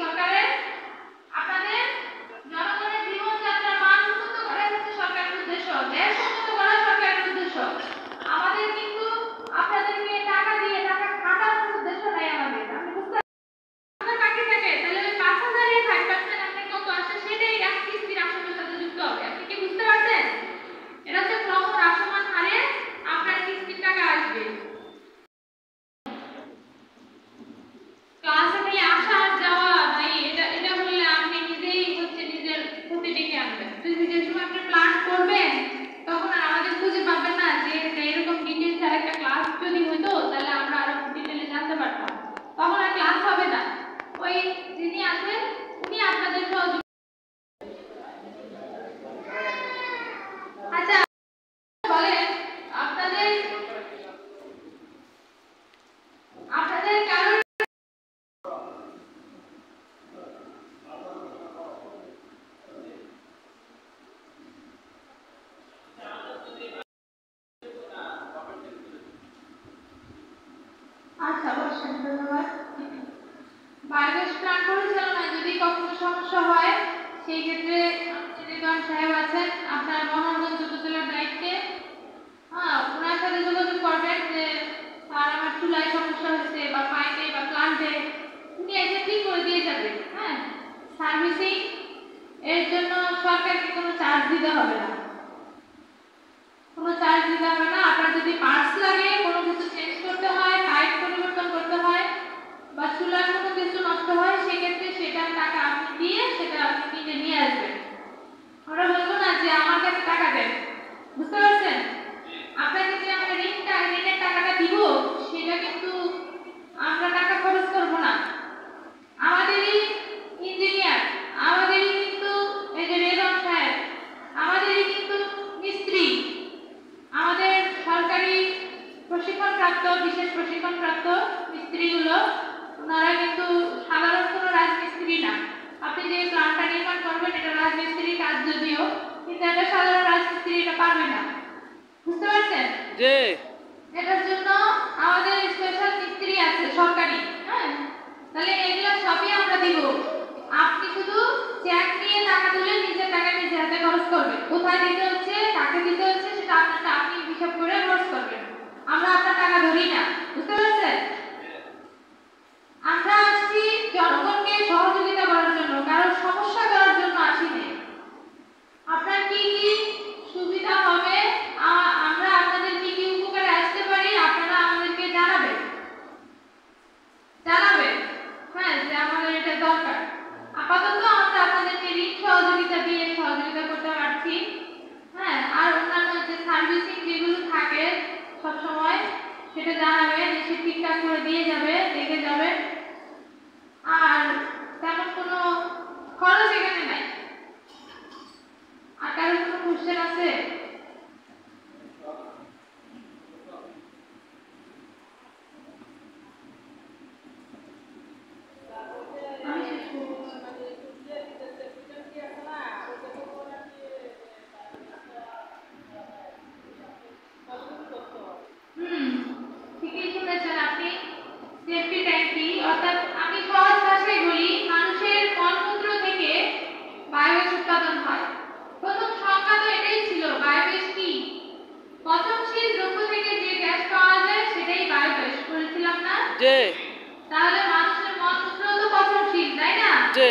সরকারের আপনাদের জনগণের জীবনযাত্রার মান উন্নত করা হচ্ছে সরকারের উদ্দেশ্য, দেশ উন্নত করা সরকারের উদ্দেশ্য। আমাদের কিন্তু আপনাদেরকে টাকা দিয়ে টাকা খাটানোর উদ্দেশ্য নাই আমাদের। আপনি বুঝতে আপনার বাকি থাকে তাহলে ওই ৫,০০০ এর 5% আপনার কত আসে সেটাই এক কিস্তির আসলের সাথে যুক্ত হবে। আপনি কি বুঝতে পারছেন? এটা হচ্ছে ক্রমহ্রাসমান হারে আপনার কিস্তির টাকা আসবে। ক্লাসে ভাই আসা আর যাওয়া ভাই এটা বললে আপনি নিজেই হচ্ছে নিজের ক্ষতি ডেকে আনবেন। যে সময় আপনি প্ল্যান করবেন তখন আর আমাদের খুঁজে পাবেন না যে এরকম ডিটেইলস আর একটা ক্লাস যদি হতো তাহলে আমরা আরো ডিটেইলে জানতে পারতাম। তখন আর ক্লাস হবে না। ওই যিনি আছেন উনি আপনাদের সহযোগিতা। আচ্ছা বলেন আপনাদের কারোর আচ্ছা বসেন, ধন্যবাদ। বায়োগ্যাস প্ল্যান্ট পরিচালনায় যদি কখনো সমস্যা হয় সেই ক্ষেত্রে রিদওয়ান সাহেব আছেন আপনার মনোরঞ্জন উপজেলার দায়িত্বে। ওনার সাথে যোগাযোগ করবেন যে স্যার আমার চুলায় সমস্যা হচ্ছে বা পাইপে বা প্ল্যান্টে, উনি এসে ঠিক করে দিয়ে যাবে। হ্যাঁ, সার্ভিসিং এর জন্য সরকারকে কোনো চার্জ দিতে হবে না, কোনো চার্জ দিতে হবে না। আপনার যদি পার্টস লাগে, কোনো কিছু চেঞ্জ করতে হয়, পাইপ পরিবর্তন করতে হয় বা চুলার কোনো কিছু নষ্ট হয় সেক্ষেত্রে সেটার টাকা আপনি দিয়ে সেটা আপনি কিনে নিয়ে আসবেন। আমরা বলবো না যে আমার কাছে টাকা দেন, বুঝতে পারছেন? আপনাকে যে আমরা ঋণের টাকাটা দিব সেটা কিন্তু আমরা টাকা খরচ করবো না। আমাদেরই ইঞ্জিনিয়ার, আমাদেরই কিন্তু এই যে রেদওয়ান সাহেব, আমাদেরই কিন্তু মিস্ত্রি, আমাদের সরকারি প্রশিক্ষণপ্রাপ্ত বিশেষ প্রশিক্ষণপ্রাপ্ত মিস্ত্রিগুলো ওনারা কিন্তু সাধারণ কোনো রাজমিস্ত্রি না। আপনি যে প্ল্যান্টটা নির্মাণ করবেন এটা রাজমিস্ত্রির কাজ যদিও, কিন্তু এটা সাধারণ রাজমিস্ত্রি এটা পারবে না, বুঝতে পারছেন? জি। এটার জন্য আমাদের স্পেশাল মিস্ত্রি আছে সরকারি। হ্যাঁ, তাহলে এগুলো সবই আমরা দিব। আপনি শুধু চেক নিয়ে টাকা তুলে নিজের টাকা নিজে হাতে খরচ করবেন। কোথায় দিতে হচ্ছে, কাকে দিতে হচ্ছে সেটা আপনাকে আপনি হিসাব করে খরচ করবেন। আমরা আপনার টাকা ধরি না, বুঝতে পারছেন? আমরা আসছি জনগণকে সহযোগিতা করার জন্য, কারণ সমস্যা করার জন্য আসিনি। আপনার কি কি সুবিধা হবে, আমরা আপনাদের কি কি উপকারে আসতে পারি আপনারা আমাদেরকে জানাবেন। হ্যাঁ, যে আমাদের এটা দরকার। আপাতত আমরা আপনাদেরকে ঋণ সহযোগিতা দিয়ে সহযোগিতা করতে পারছি। হ্যাঁ, আর অন্যান্য যে সার্ভিসিং যেগুলো থাকে সব সময় সেটা জানাবেন, এসে ঠিকঠাক করে দিয়ে যাবে, দেখে যাবে। আর তেমন কোনো খরচ এখানে নাই। আর কারোর কোনো কোশ্চেন আছে? ঠিকই শুনেছেন আপনি। সেফটি ট্যাঙ্কি অর্থাৎ আমি সহজ ভাষায় বলি, মানুষের মলমূত্র থেকে বায়োগ্যাস উৎপাদন হয়। প্রথম সংজ্ঞা তো এটাই ছিল, বায়োগ্যাস কি? পচনশীল দ্রব্য থেকে যে গ্যাস পাওয়া যায় সেটাই বায়োগ্যাস, বলেছিলাম না? জি। তাহলে মানুষের মলমূত্র তো পচনশীল, তাই না? জি।